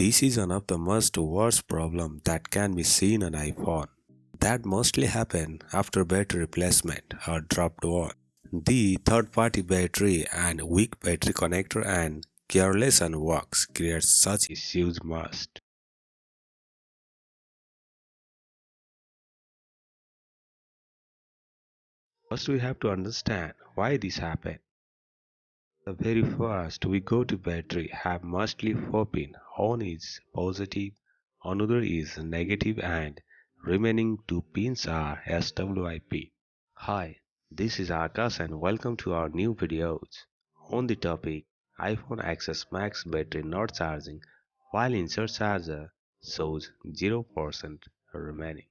This is one of the most worst problems that can be seen on iPhone. That mostly happen after battery replacement or dropped one. The third-party battery and weak battery connector and careless on works create such issues most. First we have to understand why this happen. The very first we go to battery have mostly 4 pin. One is positive, another is negative and remaining 2 pins are SWIP. Hi, this is Akash and welcome to our new videos on the topic iPhone Access Max battery not charging while insert charger shows 0% remaining.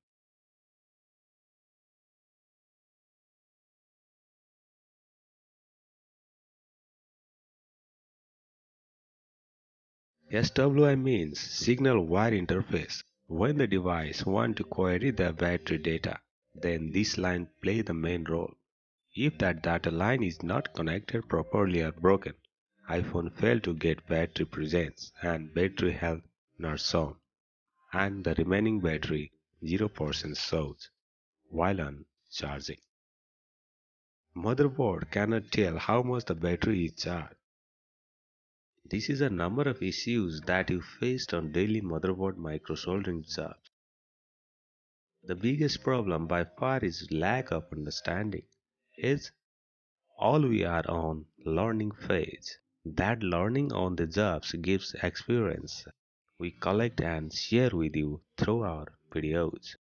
SWI means signal wire interface. When the device wants to query the battery data, then this line plays the main role. If that data line is not connected properly or broken, iPhone fail to get battery presence and battery health not shown, and the remaining battery 0% shows while on charging. Motherboard cannot tell how much the battery is charged. This is a number of issues that you faced on daily motherboard micro soldering jobs. The biggest problem by far is lack of understanding. Is all we are on learning phase. That learning on the jobs gives experience we collect and share with you through our videos.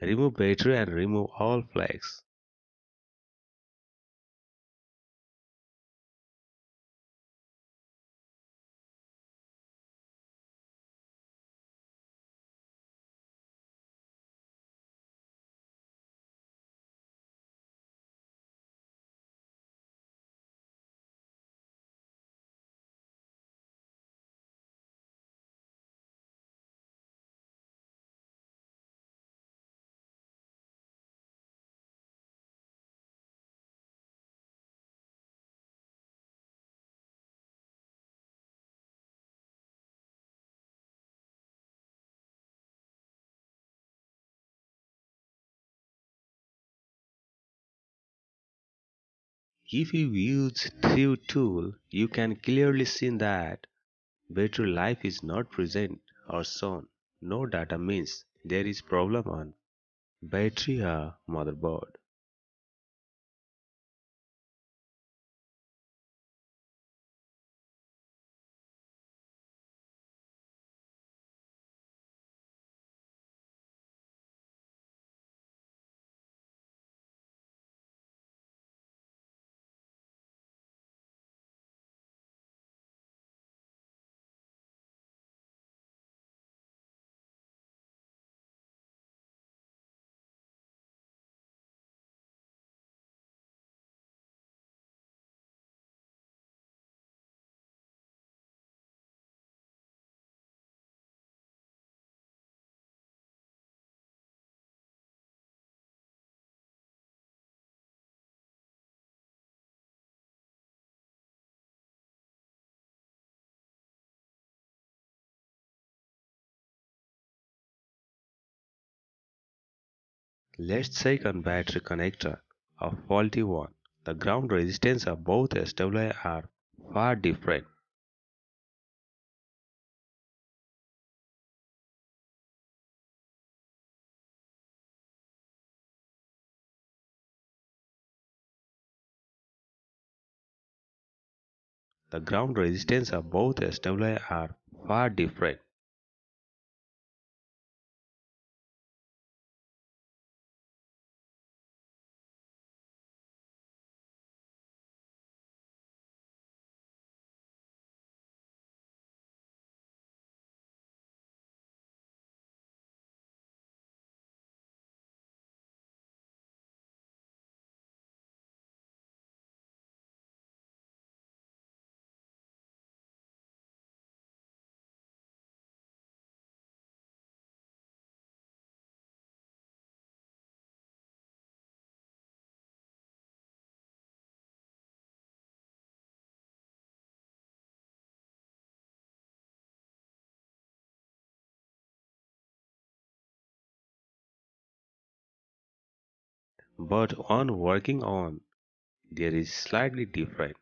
Remove battery and remove all flags. If you use through tool, you can clearly see that battery life is not present or shown. No data means there is problem on battery or motherboard. Let's check on battery connector, a faulty one. The ground resistance of both SWI are far different. The ground resistance of both SWI are far different. but on working on there is slightly different.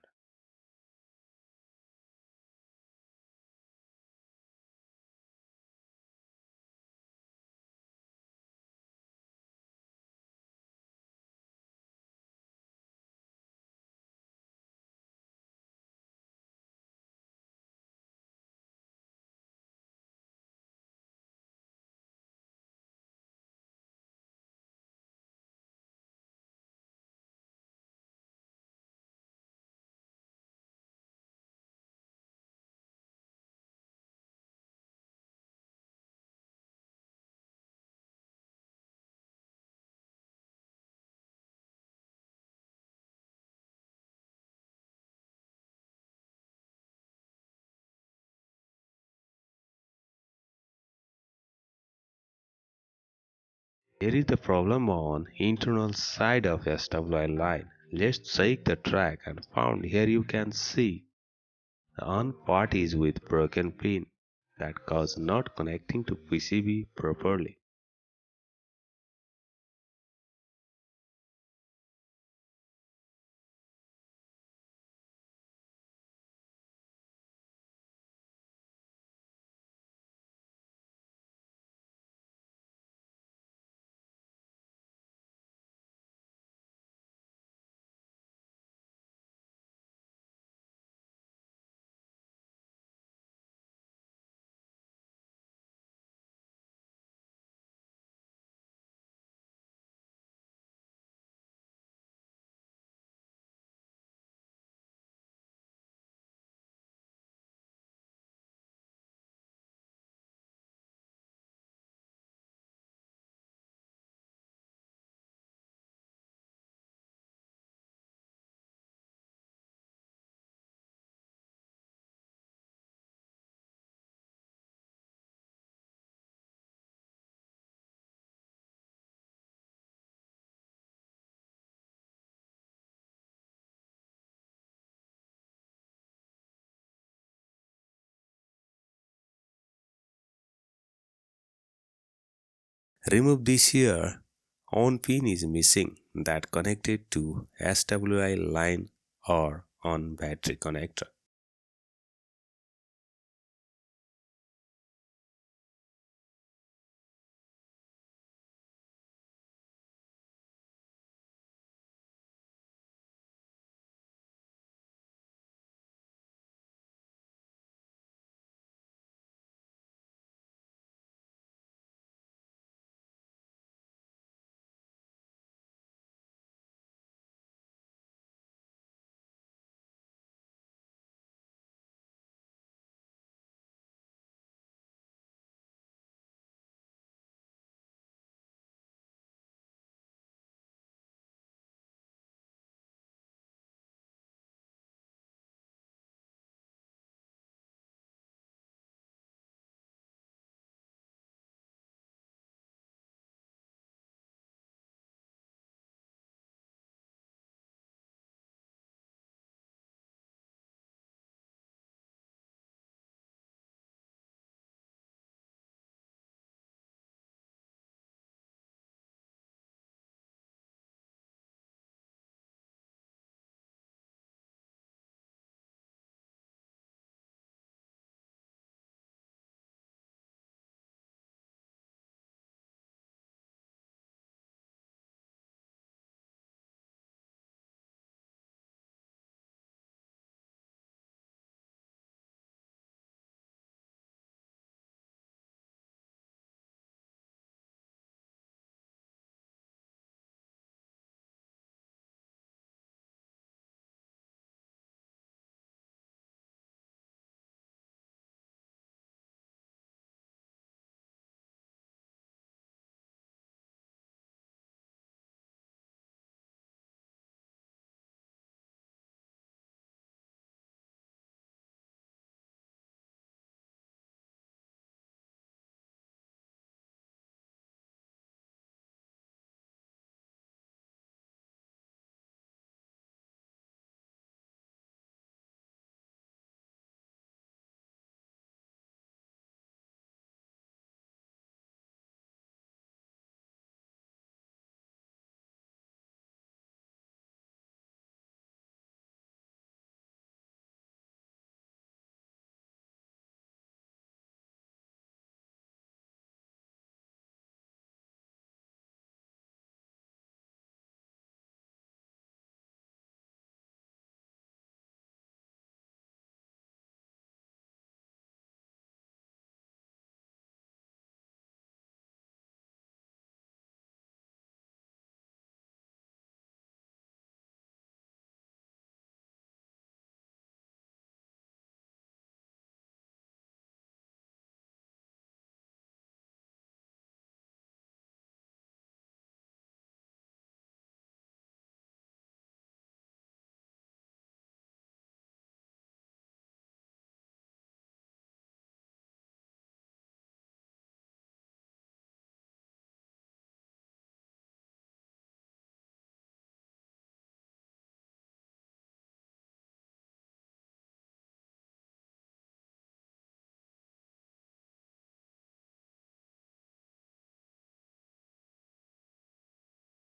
Here is the problem on internal side of SWI line. Let's check the track and found here you can see the on part is with broken pin that cause not connecting to PCB properly. Remove this here. On pin is missing that connected to SWI line or on battery connector.